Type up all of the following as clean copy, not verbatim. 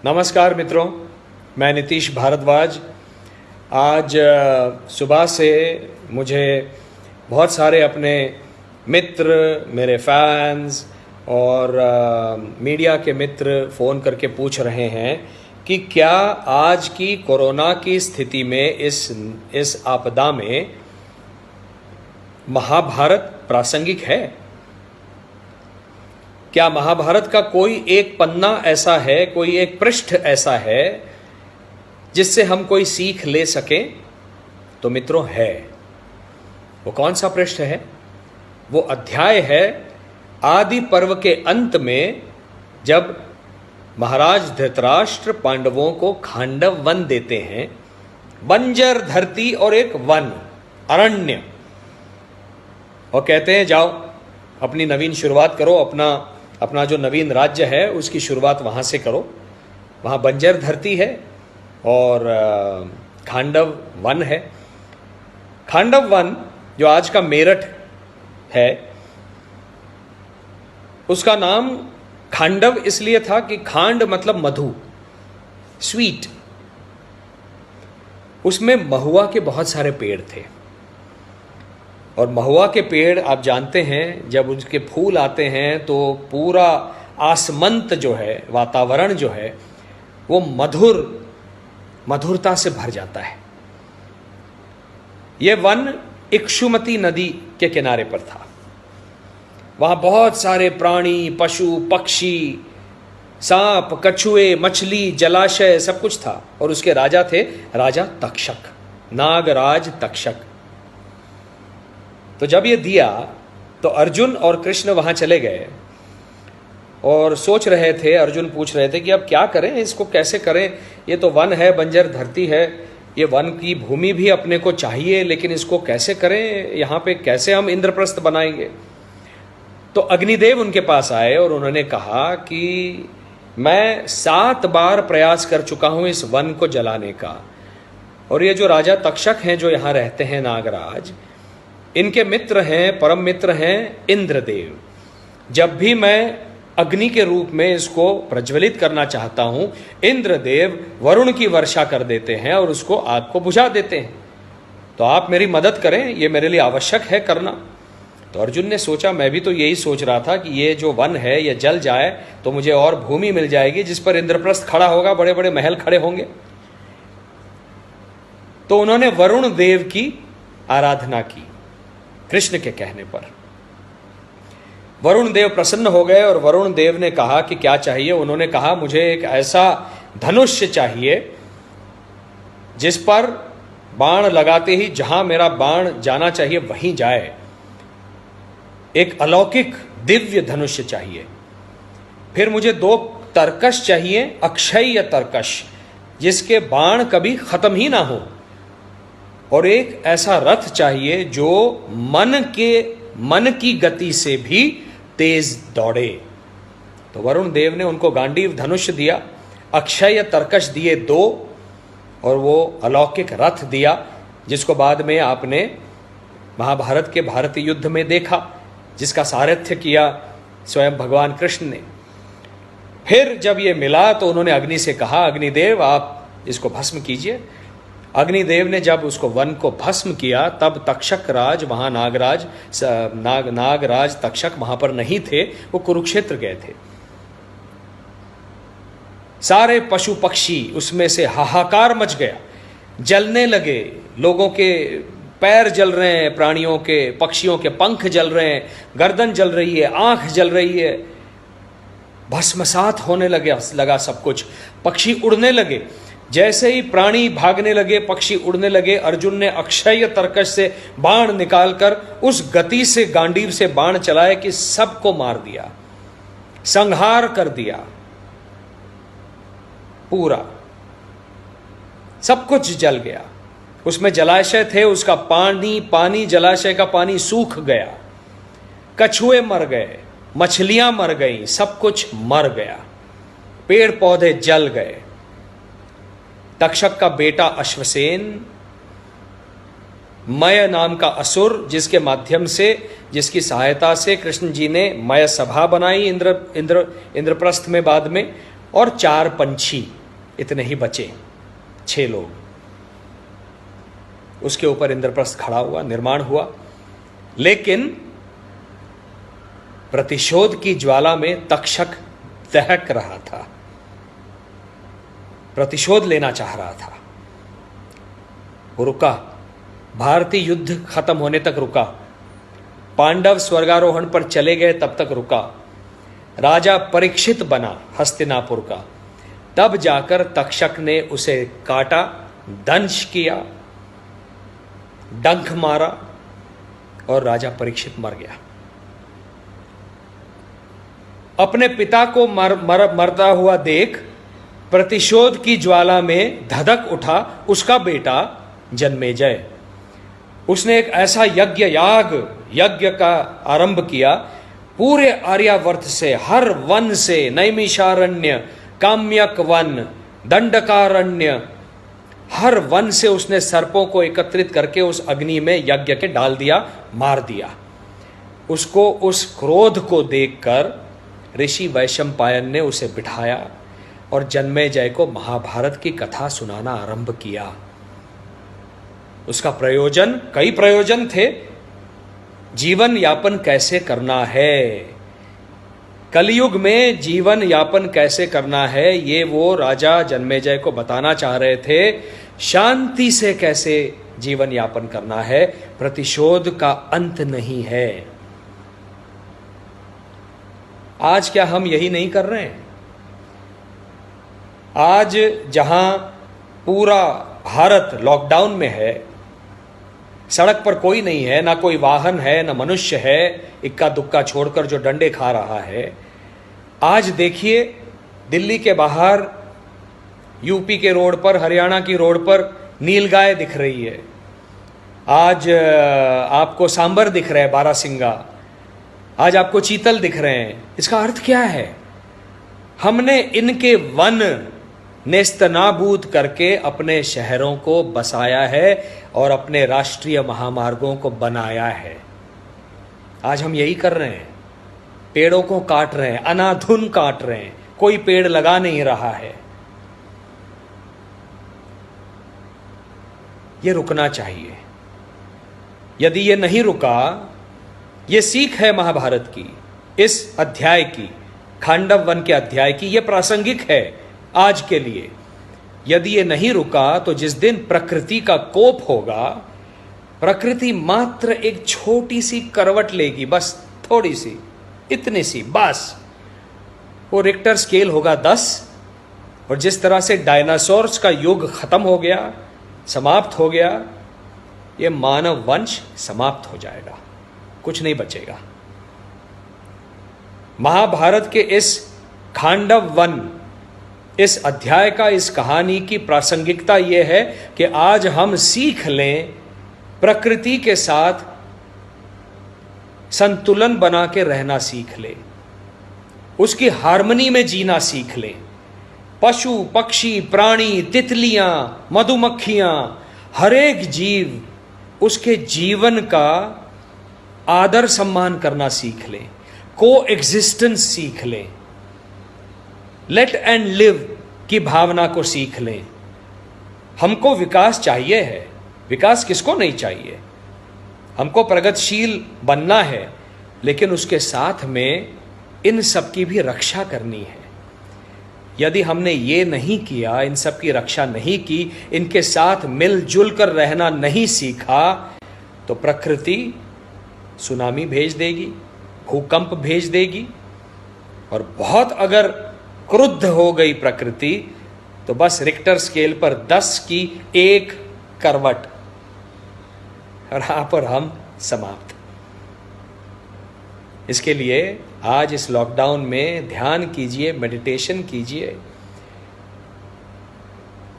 नमस्कार मित्रों, मैं नीतीश भारद्वाज। आज सुबह से मुझे बहुत सारे अपने मित्र, मेरे फैंस और मीडिया के मित्र फ़ोन करके पूछ रहे हैं कि क्या आज की कोरोना की स्थिति में इस आपदा में महाभारत प्रासंगिक है। क्या महाभारत का कोई एक पन्ना ऐसा है, कोई एक पृष्ठ ऐसा है जिससे हम कोई सीख ले सकें? तो मित्रों है। वो कौन सा पृष्ठ है? वो अध्याय है आदि पर्व के अंत में, जब महाराज धृतराष्ट्र पांडवों को खांडव वन देते हैं, बंजर धरती और एक वन, अरण्य, और कहते हैं जाओ अपनी नवीन शुरुआत करो, अपना जो नवीन राज्य है उसकी शुरुआत वहाँ से करो। वहाँ बंजर धरती है और खांडव वन है। खांडव वन जो आज का मेरठ है, उसका नाम खांडव इसलिए था कि खांड मतलब मधु, स्वीट। उसमें महुआ के बहुत सारे पेड़ थे और महुआ के पेड़ आप जानते हैं, जब उसके फूल आते हैं तो पूरा आसमंत जो है, वातावरण जो है, वो मधुरता से भर जाता है। ये वन इक्षुमती नदी के किनारे पर था। वहां बहुत सारे प्राणी, पशु, पक्षी, सांप, कछुए, मछली, जलाशय, सब कुछ था। और उसके राजा थे राजा तक्षक, नागराज तक्षक। तो जब ये दिया तो अर्जुन और कृष्ण वहां चले गए और सोच रहे थे, अर्जुन पूछ रहे थे कि अब क्या करें, इसको कैसे करें। ये तो वन है, बंजर धरती है, ये वन की भूमि भी अपने को चाहिए, लेकिन इसको कैसे करें, यहाँ पे कैसे हम इंद्रप्रस्थ बनाएंगे। तो अग्निदेव उनके पास आए और उन्होंने कहा कि मैं 7 बार प्रयास कर चुका हूं इस वन को जलाने का, और ये जो राजा तक्षक हैं जो यहाँ रहते हैं, नागराज, इनके मित्र हैं, परम मित्र हैं इंद्रदेव। जब भी मैं अग्नि के रूप में इसको प्रज्वलित करना चाहता हूं, इंद्रदेव वरुण की वर्षा कर देते हैं और उसको आग को बुझा देते हैं। तो आप मेरी मदद करें, ये मेरे लिए आवश्यक है करना। तो अर्जुन ने सोचा, मैं भी तो यही सोच रहा था कि ये जो वन है ये जल जाए तो मुझे और भूमि मिल जाएगी जिस पर इंद्रप्रस्थ खड़ा होगा, बड़े बड़े महल खड़े होंगे। तो उन्होंने वरुण देव की आराधना की कृष्ण के कहने पर। वरुण देव प्रसन्न हो गए और वरुण देव ने कहा कि क्या चाहिए। उन्होंने कहा, मुझे एक ऐसा धनुष्य चाहिए जिस पर बाण लगाते ही जहां मेरा बाण जाना चाहिए वहीं जाए। एक अलौकिक दिव्य धनुष्य चाहिए। फिर मुझे 2 तरकश चाहिए, अक्षय तरकश, जिसके बाण कभी खत्म ही ना हो। और एक ऐसा रथ चाहिए जो मन की गति से भी तेज दौड़े। तो वरुण देव ने उनको गांडीव धनुष दिया, अक्षय तरकश दिए 2, और वो अलौकिक रथ दिया जिसको बाद में आपने महाभारत के भारतीय युद्ध में देखा, जिसका सारथ्य किया स्वयं भगवान कृष्ण ने। फिर जब ये मिला तो उन्होंने अग्नि से कहा, अग्निदेव आप इसको भस्म कीजिए। अग्निदेव ने जब उसको वन को भस्म किया, तब तक्षक राज वहां, नागराज तक्षक वहां पर नहीं थे, वो कुरुक्षेत्र गए थे। सारे पशु पक्षी उसमें से हाहाकार मच गया, जलने लगे। लोगों के पैर जल रहे हैं, प्राणियों के, पक्षियों के पंख जल रहे हैं, गर्दन जल रही है, आंख जल रही है, भस्मसात होने लगा सब कुछ। पक्षी उड़ने लगे। जैसे ही प्राणी भागने लगे, पक्षी उड़ने लगे, अर्जुन ने अक्षय तरकश से बाण निकालकर उस गति से गांडीव से बाण चलाए कि सबको मार दिया, संहार कर दिया। पूरा सब कुछ जल गया। उसमें जलाशय थे, उसका पानी जलाशय का पानी सूख गया। कछुए मर गए, मछलियां मर गईं, सब कुछ मर गया। पेड़ पौधे जल गए। तक्षक का बेटा अश्वसेन, मय नाम का असुर, जिसके माध्यम से, जिसकी सहायता से कृष्ण जी ने मय सभा बनाई इंद्रप्रस्थ में बाद में, और 4 पंछी, इतने ही बचे, 6 लोग। उसके ऊपर इंद्रप्रस्थ खड़ा हुआ, निर्माण हुआ। लेकिन प्रतिशोध की ज्वाला में तक्षक दहक रहा था, प्रतिशोध लेना चाह रहा था। वो रुका, भारतीय युद्ध खत्म होने तक रुका, पांडव स्वर्गारोहण पर चले गए तब तक रुका, राजा परीक्षित बना हस्तिनापुर का, तब जाकर तक्षक ने उसे काटा, दंश किया, डंक मारा और राजा परीक्षित मर गया। अपने पिता को मरता हुआ देख प्रतिशोध की ज्वाला में धधक उठा उसका बेटा जन्मेजय। उसने एक ऐसा यज्ञ का आरंभ किया, पूरे आर्यावर्त से, हर वन से, नैमिषारण्य, काम्यक वन, दंडकारण्य, हर वन से उसने सर्पों को एकत्रित करके उस अग्नि में यज्ञ के डाल दिया, मार दिया। उसको, उस क्रोध को देखकर ऋषि वैशंपायन ने उसे बिठाया और जन्मेजय को महाभारत की कथा सुनाना आरंभ किया। उसका प्रयोजन, कई प्रयोजन थे। जीवन यापन कैसे करना है, कलयुग में जीवन यापन कैसे करना है, ये वो राजा जन्मेजय को बताना चाह रहे थे। शांति से कैसे जीवन यापन करना है, प्रतिशोध का अंत नहीं है। आज क्या हम यही नहीं कर रहे हैं? आज जहां पूरा भारत लॉकडाउन में है, सड़क पर कोई नहीं है, ना कोई वाहन है, ना मनुष्य है, इक्का दुक्का छोड़कर जो डंडे खा रहा है। आज देखिए दिल्ली के बाहर, यूपी के रोड पर, हरियाणा की रोड पर नीलगाय दिख रही है। आज आपको सांबर दिख रहा है, बारासिंगा। आज आपको चीतल दिख रहे हैं। इसका अर्थ क्या है? हमने इनके वन नेस्तनाबूद करके अपने शहरों को बसाया है और अपने राष्ट्रीय महामार्गों को बनाया है। आज हम यही कर रहे हैं, पेड़ों को काट रहे हैं, अनाधुन काट रहे हैं, कोई पेड़ लगा नहीं रहा है। ये रुकना चाहिए। यदि ये नहीं रुका, ये सीख है महाभारत की, इस अध्याय की, खांडव वन के अध्याय की, ये प्रासंगिक है आज के लिए। यदि ये नहीं रुका तो जिस दिन प्रकृति का कोप होगा, प्रकृति मात्र एक छोटी सी करवट लेगी, बस थोड़ी सी, इतनी सी, बस। वो रिक्टर स्केल होगा 10, और जिस तरह से डायनासोर्स का युग खत्म हो गया, समाप्त हो गया, ये मानव वंश समाप्त हो जाएगा, कुछ नहीं बचेगा। महाभारत के इस खांडव वन, इस अध्याय का, इस कहानी की प्रासंगिकता यह है कि आज हम सीख लें, प्रकृति के साथ संतुलन बना के रहना सीख लें, उसकी हार्मनी में जीना सीख लें। पशु, पक्षी, प्राणी, तितलियां, मधुमक्खियां, हर एक जीव उसके जीवन का आदर सम्मान करना सीख लें, को एग्जिस्टेंस सीख लें, लेट एंड लिव की भावना को सीख लें। हमको विकास चाहिए है, विकास किसको नहीं चाहिए? हमको प्रगतिशील बनना है, लेकिन उसके साथ में इन सब की भी रक्षा करनी है। यदि हमने ये नहीं किया, इन सब की रक्षा नहीं की, इनके साथ मिलजुल कर रहना नहीं सीखा, तो प्रकृति सुनामी भेज देगी, भूकंप भेज देगी, और बहुत अगर क्रुद्ध हो गई प्रकृति तो बस रिक्टर स्केल पर 10 की एक करवट, और यहां पर हम समाप्त। इसके लिए आज इस लॉकडाउन में ध्यान कीजिए, मेडिटेशन कीजिए,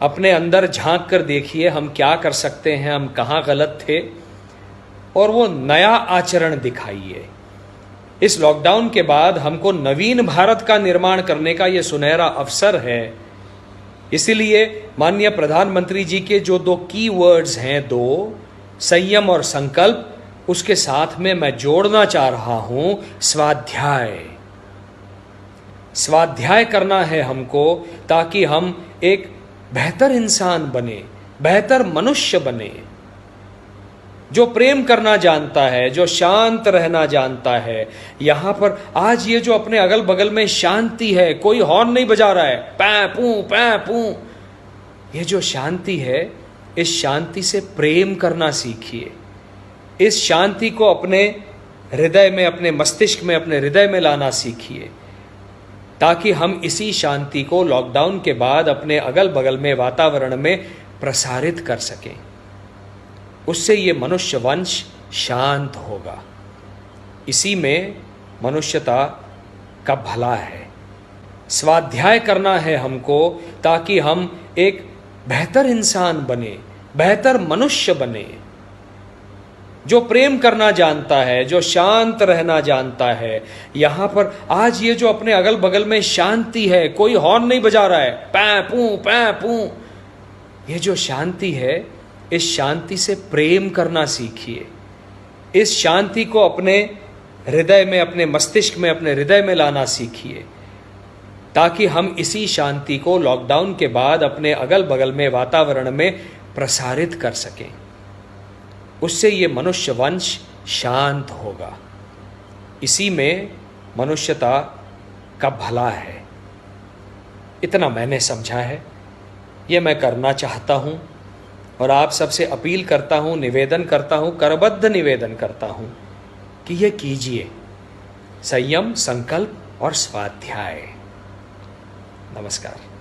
अपने अंदर झांक कर देखिए हम क्या कर सकते हैं, हम कहां गलत थे, और वो नया आचरण दिखाइए। इस लॉकडाउन के बाद हमको नवीन भारत का निर्माण करने का ये सुनहरा अवसर है। इसीलिए माननीय प्रधानमंत्री जी के जो 2 की वर्ड्स हैं, 2 संयम और संकल्प, उसके साथ में मैं जोड़ना चाह रहा हूं स्वाध्याय। स्वाध्याय करना है हमको ताकि हम एक बेहतर इंसान बने, बेहतर मनुष्य बने, जो प्रेम करना जानता है, जो शांत रहना जानता है। यहां पर आज ये जो अपने अगल बगल में शांति है, कोई हॉर्न नहीं बजा रहा है, पै पू, ये जो शांति है, इस शांति से प्रेम करना सीखिए। इस शांति को अपने हृदय में, अपने मस्तिष्क में, अपने हृदय में लाना सीखिए, ताकि हम इसी शांति को लॉकडाउन के बाद अपने अगल बगल में वातावरण में प्रसारित कर सकें। उससे ये मनुष्य वंश शांत होगा। इसी में मनुष्यता का भला है। स्वाध्याय करना है हमको ताकि हम एक बेहतर इंसान बने, बेहतर मनुष्य बने, जो प्रेम करना जानता है, जो शांत रहना जानता है। यहां पर आज ये जो अपने अगल बगल में शांति है, कोई हॉर्न नहीं बजा रहा है, पै पू, ये जो शांति है, इस शांति से प्रेम करना सीखिए। इस शांति को अपने हृदय में, अपने मस्तिष्क में, अपने हृदय में लाना सीखिए, ताकि हम इसी शांति को लॉकडाउन के बाद अपने अगल बगल में वातावरण में प्रसारित कर सकें। उससे ये मनुष्य वंश शांत होगा। इसी में मनुष्यता का भला है। इतना मैंने समझा है, ये मैं करना चाहता हूँ और आप सबसे अपील करता हूँ, निवेदन करता हूँ, करबद्ध निवेदन करता हूँ कि ये कीजिए, संयम, संकल्प और स्वाध्याय। नमस्कार।